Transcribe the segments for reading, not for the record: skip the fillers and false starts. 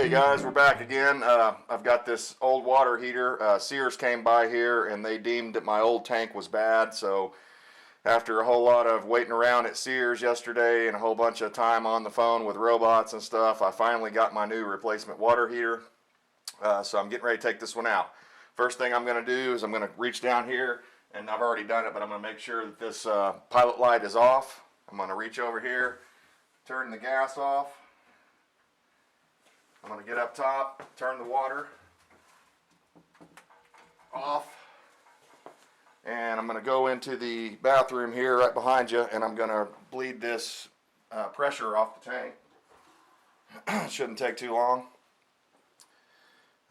Hey guys, we're back again. I've got this old water heater. Sears came by here and they deemed that my old tank was bad, so after a whole lot of waiting around at Sears yesterday and a whole bunch of time on the phone with robots and stuff, I finally got my new replacement water heater. So I'm getting ready to take this one out. First thing I'm going to do is I'm going to reach down here, and I've already done it, but I'm going to make sure that this pilot light is off. I'm going to reach over here, turn the gas off. I'm going to get up top, turn the water off, and I'm going to go into the bathroom here right behind you, and I'm going to bleed this pressure off the tank. Shouldn't take too long.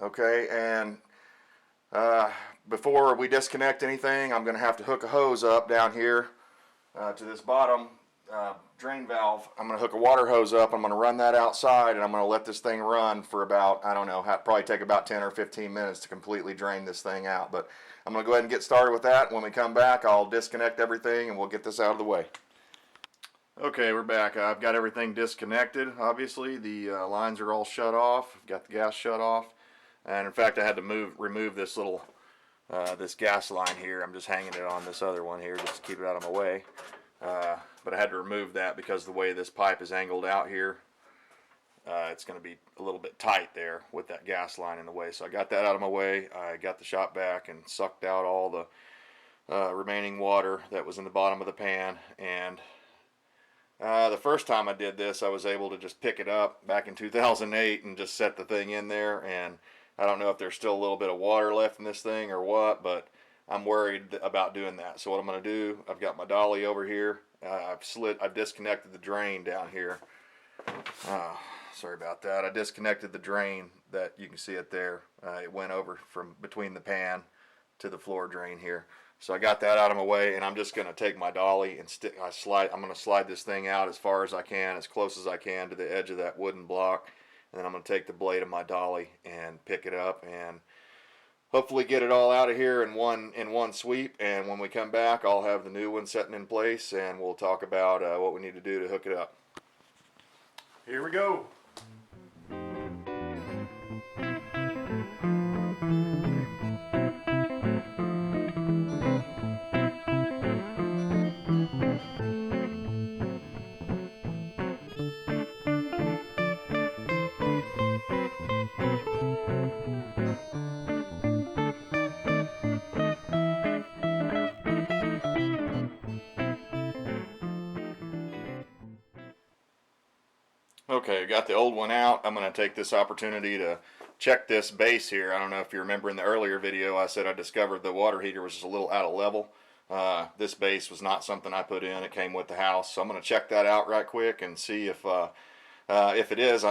Okay, and before we disconnect anything, I'm going to have to hook a hose up down here to this bottom drain valve. I'm going to hook a water hose up. I'm going to run that outside, and I'm going to let this thing run for about, I don't know, probably take about 10 or 15 minutes to completely drain this thing out. But I'm going to go ahead and get started with that. When we come back, I'll disconnect everything, and we'll get this out of the way. Okay, we're back. I've got everything disconnected, obviously. The lines are all shut off. I've got the gas shut off. And in fact, I had to remove this little, this gas line here. I'm just hanging it on this other one here just to keep it out of my way. But I had to remove that because the way this pipe is angled out here, it's going to be a little bit tight there with that gas line in the way. So I got that out of my way. I got the shop back and sucked out all the remaining water that was in the bottom of the pan. And the first time I did this, I was able to just pick it up back in 2008 and just set the thing in there. And I don't know if there's still a little bit of water left in this thing or what, but I'm worried about doing that. So what I'm going to do, I've got my dolly over here. I've disconnected the drain down here. Sorry about that. I disconnected the drain that you can see it there. It went over from between the pan to the floor drain here. So I got that out of my way, and I'm just going to take my dolly and I'm going to slide this thing out as far as I can, as close as I can to the edge of that wooden block. And then I'm going to take the blade of my dolly and pick it up and hopefully get it all out of here in one sweep. And when we come back, I'll have the new one setting in place, and we'll talk about what we need to do to hook it up. Here we go. Okay, got the old one out. I'm going to take this opportunity to check this base here. I don't know if you remember in the earlier video I said I discovered the water heater was just a little out of level. This base was not something I put in. It came with the house. So I'm going to check that out right quick and see if it is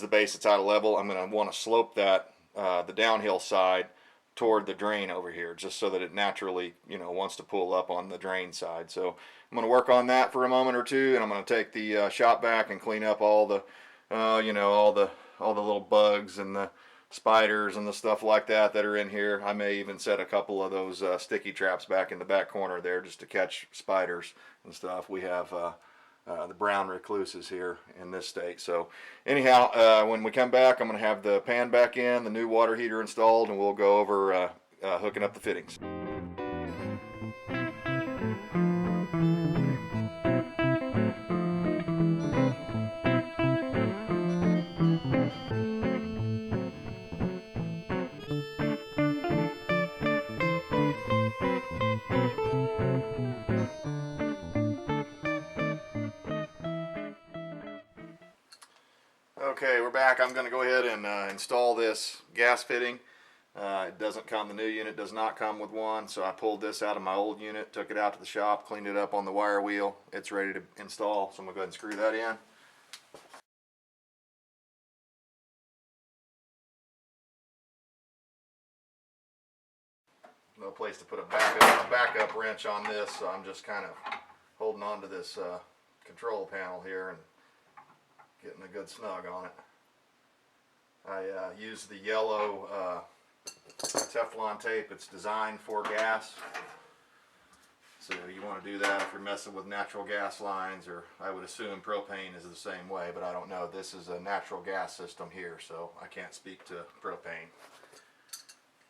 the base that's out of level. I'm going to want to slope that the downhill side toward the drain over here, just so that it naturally, wants to pull up on the drain side. So I'm going to work on that for a moment or two, and I'm going to take the shop back and clean up all the, all the little bugs and the spiders and the stuff like that are in here. I may even set a couple of those sticky traps back in the back corner there just to catch spiders and stuff. We have the brown recluses here in this state. So anyhow, when we come back, I'm going to have the pan back in, the new water heater installed, and we'll go over hooking up the fittings. Okay, we're back. I'm going to go ahead and install this gas fitting. It doesn't come, the new unit does not come with one, so I pulled this out of my old unit, took it out to the shop, cleaned it up on the wire wheel. It's ready to install, so I'm going to go ahead and screw that in. No place to put a backup wrench on this, so I'm just kind of holding on to this control panel here and getting a good snug on it. I use the yellow Teflon tape. It's designed for gas. So you want to do that if you're messing with natural gas lines, or I would assume propane is the same way, but I don't know. This is a natural gas system here, so I can't speak to propane.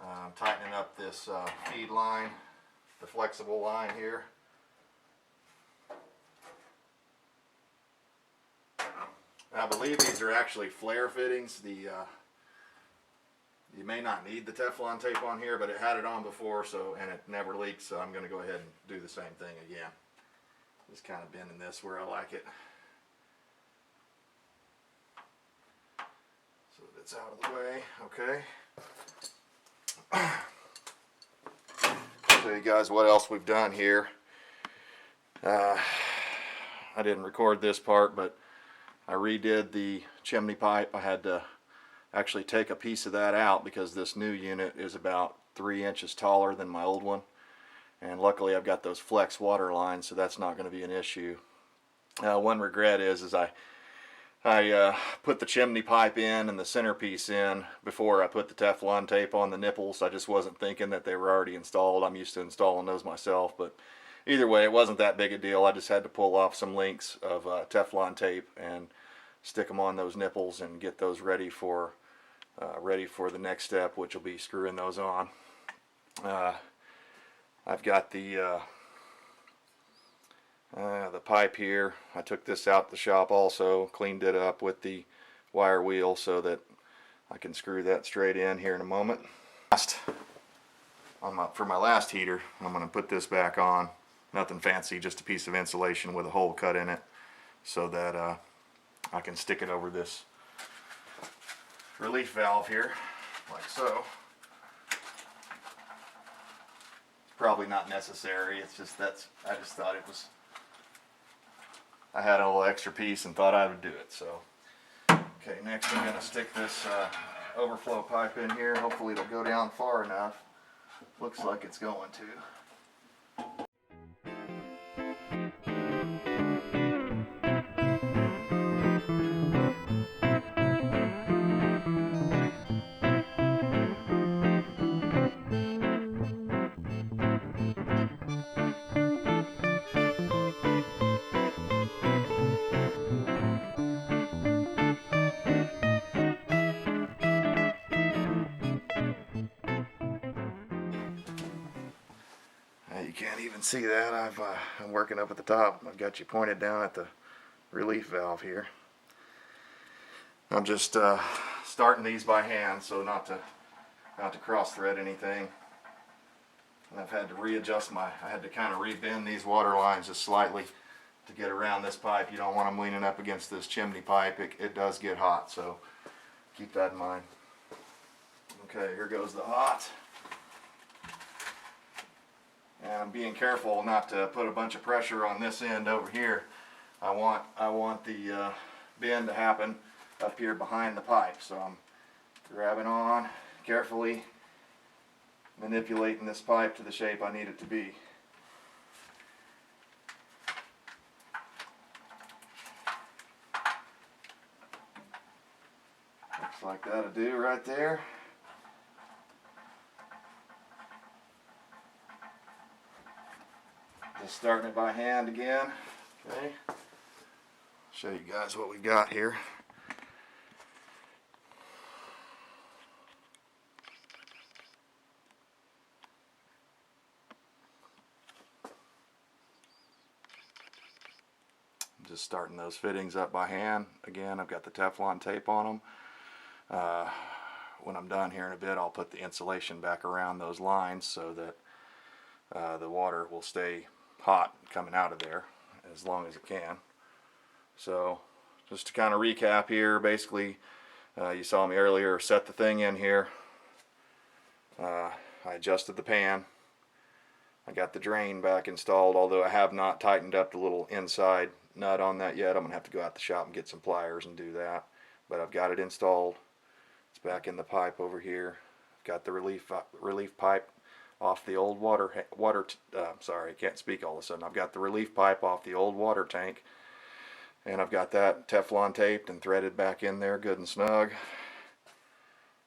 I'm tightening up this feed line, the flexible line here. I believe these are actually flare fittings. You may not need the Teflon tape on here, but it had it on before, so, and it never leaks, so I'm going to go ahead and do the same thing again. Just kind of bending this where I like it, so that it's out of the way. Okay. Show you guys what else we've done here. I didn't record this part, but I redid the chimney pipe. I had to actually take a piece of that out because this new unit is about 3 inches taller than my old one, and luckily I've got those flex water lines, so that's not going to be an issue. One regret is I put the chimney pipe in and the centerpiece in before I put the Teflon tape on the nipples. I just wasn't thinking that they were already installed. I'm used to installing those myself, but either way, it wasn't that big a deal. I just had to pull off some links of Teflon tape and stick them on those nipples and get those ready for the next step, which will be screwing those on. I've got the pipe here. I took this out the shop also, cleaned it up with the wire wheel so that I can screw that straight in here in a moment. For my last heater, I'm going to put this back on. Nothing fancy, just a piece of insulation with a hole cut in it so that I can stick it over this relief valve here, like so. It's probably not necessary, it's just I just thought it was, I had a little extra piece and thought I would do it. So okay, next I'm going to stick this overflow pipe in here. Hopefully it'll go down far enough. Looks like it's going to. You can't even see that. I'm working up at the top. I've got you pointed down at the relief valve here. I'm just starting these by hand, so not to cross thread anything. And I've had to readjust I had to kind of rebend these water lines just slightly to get around this pipe. You don't want them leaning up against this chimney pipe. It does get hot, so keep that in mind. Okay, here goes the hot. And I'm being careful not to put a bunch of pressure on this end over here. I want the bend to happen up here behind the pipe. So I'm grabbing on, carefully manipulating this pipe to the shape I need it to be. Looks like that'll do right there. Just starting it by hand again. Okay. Show you guys what we got here. Just starting those fittings up by hand. Again, I've got the Teflon tape on them. When I'm done here in a bit, I'll put the insulation back around those lines so that the water will stay hot coming out of there as long as it can. So just to kind of recap here, basically you saw me earlier set the thing in here. I adjusted the pan. I got the drain back installed, although I have not tightened up the little inside nut on that yet. I'm gonna have to go out the shop and get some pliers and do that, but I've got it installed. It's back in the pipe over here. I've got the relief pipe off the old sorry, I can't speak all of a sudden. I've got the relief pipe off the old water tank, and I've got that Teflon taped and threaded back in there good and snug.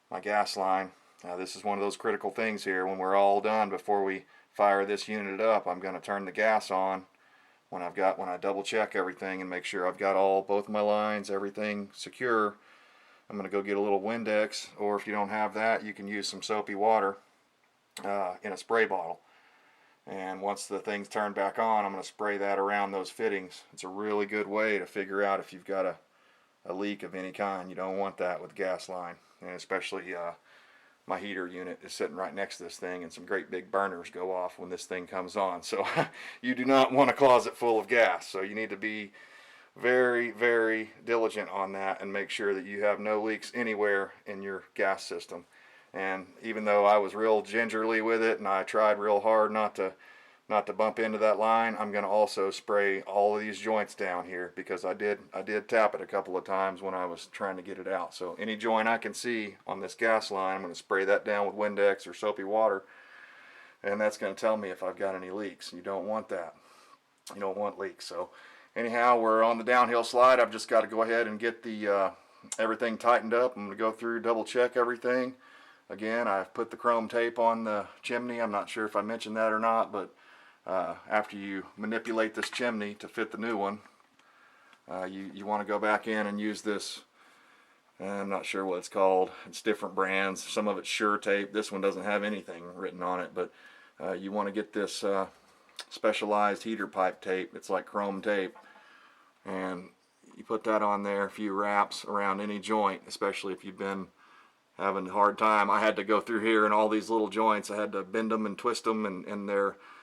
My gas line. This is one of those critical things here when we're all done before we fire this unit up, I'm going to turn the gas on when I double check everything and make sure I've got both my lines, everything secure. I'm going to go get a little Windex, or if you don't have that, you can use some soapy water in a spray bottle. And once the thing's turned back on, I'm going to spray that around those fittings. It's a really good way to figure out if you've got a leak of any kind. You don't want that with gas line, and especially my heater unit is sitting right next to this thing, and some great big burners go off when this thing comes on. So you do not want a closet full of gas. So you need to be very, very diligent on that and make sure that you have no leaks anywhere in your gas system. And even though I was real gingerly with it and I tried real hard not to bump into that line, I'm going to also spray all of these joints down here, because I did tap it a couple of times when I was trying to get it out. So any joint I can see on this gas line, I'm going to spray that down with Windex or soapy water, and that's going to tell me if I've got any leaks. You don't want that. You don't want leaks. So anyhow, we're on the downhill slide. I've just got to go ahead and get the everything tightened up. I'm going to go through, double check everything. Again, I've put the chrome tape on the chimney. I'm not sure if I mentioned that or not, but after you manipulate this chimney to fit the new one, you want to go back in and use this. I'm not sure what it's called. It's different brands. Some of it's Sure tape. This one doesn't have anything written on it, but you want to get this specialized heater pipe tape. It's like chrome tape, and you put that on there, a few wraps around any joint, especially if you've been having a hard time. I had to go through here and all these little joints. I had to bend them and twist them, and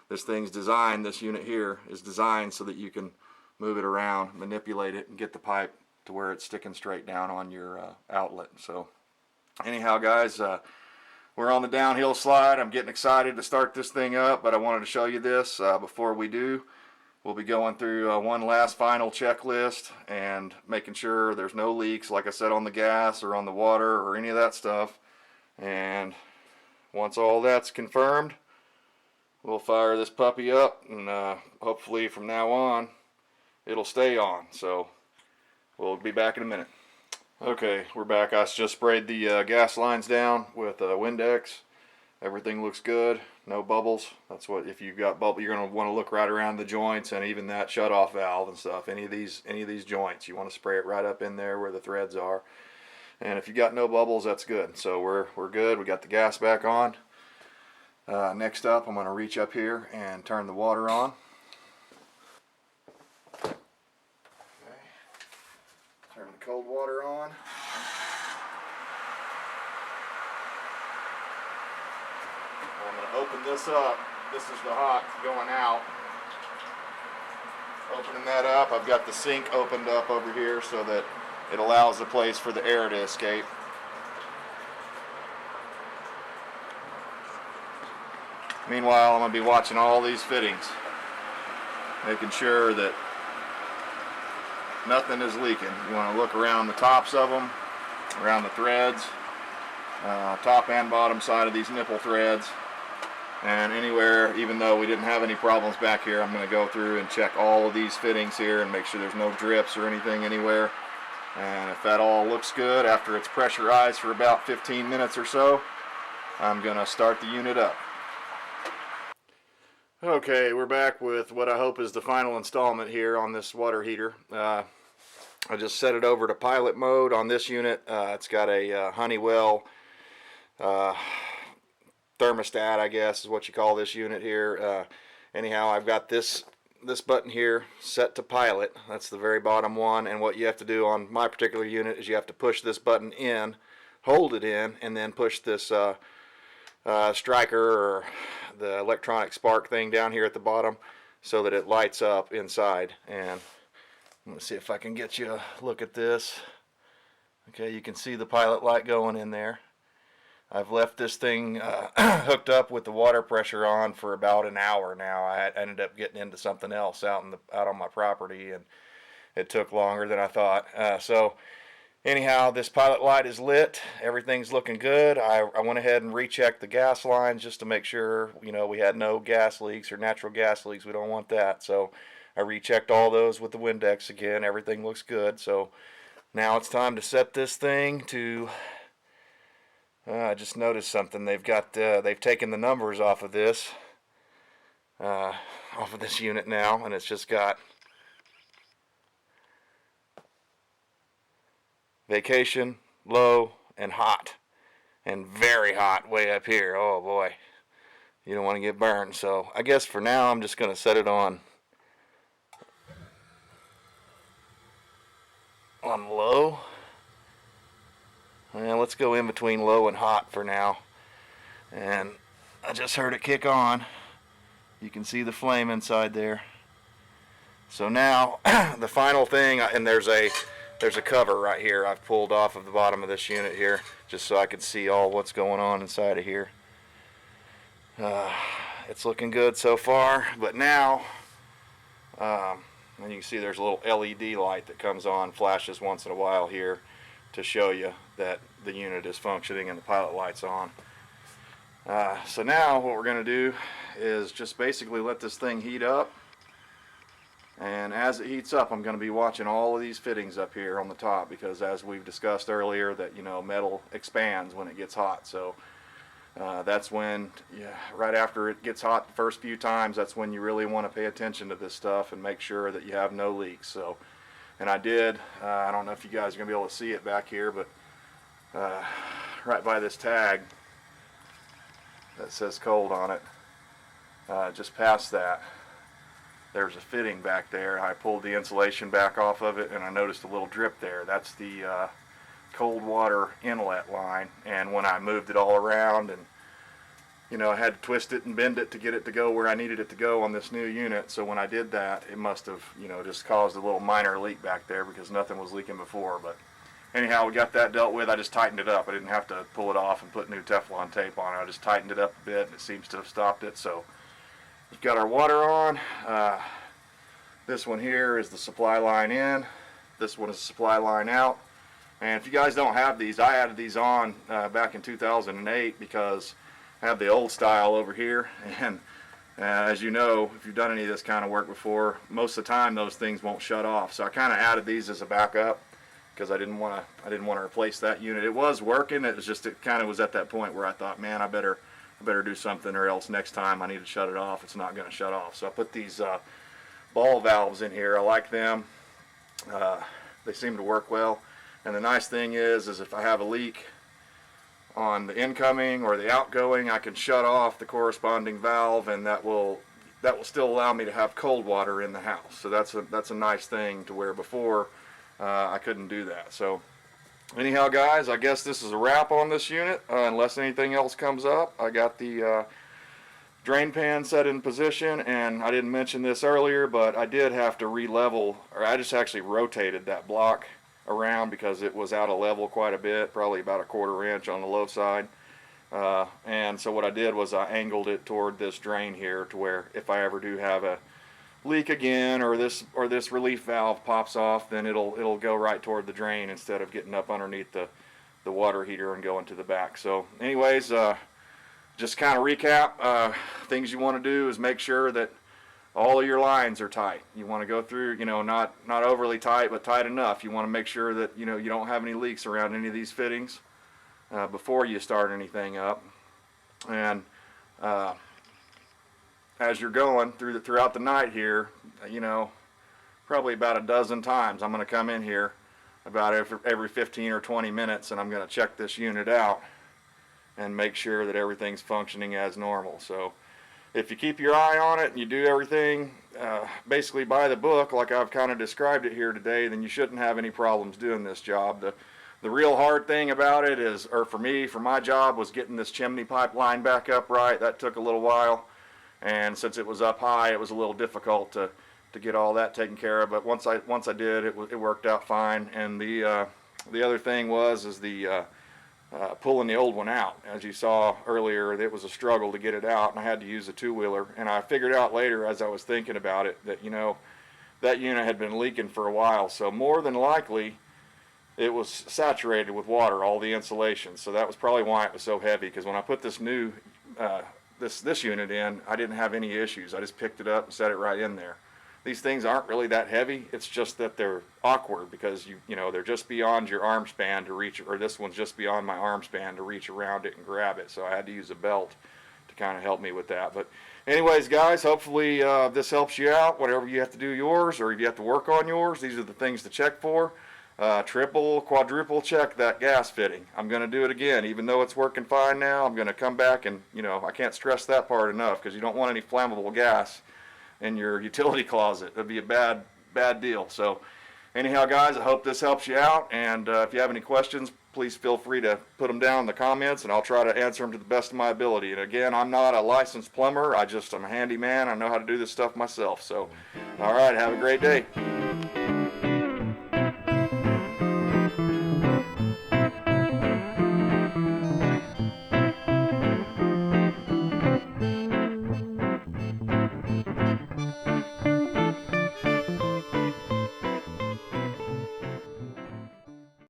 this thing's designed, this unit here is designed so that you can move it around, manipulate it, and get the pipe to where it's sticking straight down on your outlet. So anyhow, guys, we're on the downhill slide. I'm getting excited to start this thing up, but I wanted to show you this before we do. We'll be going through one last final checklist and making sure there's no leaks, like I said, on the gas or on the water or any of that stuff. And once all that's confirmed, we'll fire this puppy up, and hopefully from now on it'll stay on. So we'll be back in a minute. Okay, we're back. I just sprayed the gas lines down with Windex. Everything looks good, no bubbles. That's what, if you've got bubble, you're going to want to look right around the joints and even that shut-off valve and stuff. Any of these joints, you want to spray it right up in there where the threads are. And if you got no bubbles, that's good. So we're good. We got the gas back on. Next up, I'm going to reach up here and turn the water on. Okay. Turn the cold water on. I'm going to open this up. This is the hot going out. Opening that up, I've got the sink opened up over here so that it allows a place for the air to escape. Meanwhile, I'm going to be watching all these fittings, making sure that nothing is leaking. You want to look around the tops of them, around the threads, top and bottom side of these nipple threads. And anywhere, even though we didn't have any problems back here, I'm going to go through and check all of these fittings here and make sure there's no drips or anything anywhere. And if that all looks good, after it's pressurized for about 15 minutes or so, I'm going to start the unit up. Okay, we're back with what I hope is the final installment here on this water heater. I just set it over to pilot mode on this unit. It's got a Honeywell Thermostat, I guess is what you call this unit here. Anyhow, I've got this button here set to pilot. That's the very bottom one, and what you have to do on my particular unit is you have to push this button in, hold it in, and then push this striker or the electronic spark thing down here at the bottom so that it lights up inside. And let me see if I can get you a look at this. Okay, you can see the pilot light going in there. I've left this thing hooked up with the water pressure on for about an hour now. I ended up getting into something else out on my property, and it took longer than I thought. So anyhow, this pilot light is lit. Everything's looking good. I went ahead and rechecked the gas lines just to make sure, we had no gas leaks or natural gas leaks. We don't want that. So I rechecked all those with the Windex again. Everything looks good. So now it's time to set this thing to... I just noticed something. They've taken the numbers off of this. off of this unit now, and it's just got vacation, low, and hot, and very hot way up here. Oh boy, you don't want to get burned. So I guess for now I'm just going to set it on low. And let's go in between low and hot for now. And I just heard it kick on. You can see the flame inside there. So now the final thing, and there's a cover right here I've pulled off of the bottom of this unit here, just so I could see all what's going on inside of here. It's looking good so far, but now, and you can see there's a little LED light that comes on, flashes once in a while here to show you that the unit is functioning and the pilot light's on. So now what we're going to do is just basically let this thing heat up, and as it heats up I'm going to be watching all of these fittings up here on the top, because as we've discussed earlier that metal expands when it gets hot. So that's when, right after it gets hot the first few times, that's when you really want to pay attention to this stuff and make sure that you have no leaks. So, and I did, I don't know if you guys are going to be able to see it back here, but right by this tag that says cold on it, just past that, there's a fitting back there. I pulled the insulation back off of it and I noticed a little drip there. That's the cold water inlet line, and when I moved it all around and I had to twist it and bend it to get it to go where I needed it to go on this new unit, so when I did that it must have just caused a little minor leak back there, because nothing was leaking before. But anyhow, we got that dealt with. I just tightened it up. I didn't have to pull it off and put new Teflon tape on it. I just tightened it up a bit and it seems to have stopped it. So we've got our water on. This one here is the supply line in. This one is the supply line out. And if you guys don't have these, I added these on back in 2008 because I have the old style over here, and as you know, if you've done any of this kind of work before, most of the time those things won't shut off. So I kind of added these as a backup because I didn't want to replace that unit. It was working. It was just, it kind of was at that point where I thought, man, I better do something, or else next time I need to shut it off, it's not going to shut off. So I put these ball valves in here. I like them. They seem to work well. And the nice thing is if I have a leak on the incoming or the outgoing, I can shut off the corresponding valve, and that will still allow me to have cold water in the house. So that's a nice thing, to where before I couldn't do that. So anyhow, guys, I guess this is a wrap on this unit, unless anything else comes up. I got the drain pan set in position, and I didn't mention this earlier, but I did have to re-level, or I just actually rotated that block around because it was out of level quite a bit, probably about a 1/4 inch on the low side. And so what I did was I angled it toward this drain here, to where if I ever do have a leak again, or this relief valve pops off, then it'll go right toward the drain instead of getting up underneath the water heater and going to the back. So anyways, just kind of recap, things you want to do is make sure that all of your lines are tight. You want to go through, not overly tight, but tight enough. You want to make sure that you don't have any leaks around any of these fittings before you start anything up. And as you're going throughout the night here, probably about a dozen times I'm going to come in here about every 15 or 20 minutes, and I'm going to check this unit out and make sure that everything's functioning as normal. So if you keep your eye on it and you do everything basically by the book, like I've kind of described it here today, then you shouldn't have any problems doing this job. The real hard thing about it is, or for me, for my job, was getting this chimney pipe line back up right. That took a little while, and since it was up high, it was a little difficult to get all that taken care of. But once I did, it worked out fine. And the other thing is the pulling the old one out. As you saw earlier, it was a struggle to get it out, and I had to use a 2-wheeler. And I figured out later, as I was thinking about it, that that unit had been leaking for a while, so more than likely it was saturated with water, all the insulation. So that was probably why it was so heavy, because when I put this new this unit in, I didn't have any issues. I just picked it up and set it right in there. These things aren't really that heavy. It's just that they're awkward because they're just beyond your arm span to reach, or this one's just beyond my arm span to reach around it and grab it. So I had to use a belt to to kind of help me with that. But anyways, guys, hopefully this helps you out. Whatever you have to do yours, or if you have to work on yours, these are the things to check for. Triple, quadruple check that gas fitting. I'm going to do it again, even though it's working fine now. I'm going to come back and, I can't stress that part enough, because you don't want any flammable gas in your utility closet. It'd be a bad deal. So anyhow, guys, I hope this helps you out. And if you have any questions, please feel free to put them down in the comments, and I'll try to answer them to the best of my ability. And again, I'm not a licensed plumber. I'm a handyman. I know how to do this stuff myself. So, all right, have a great day.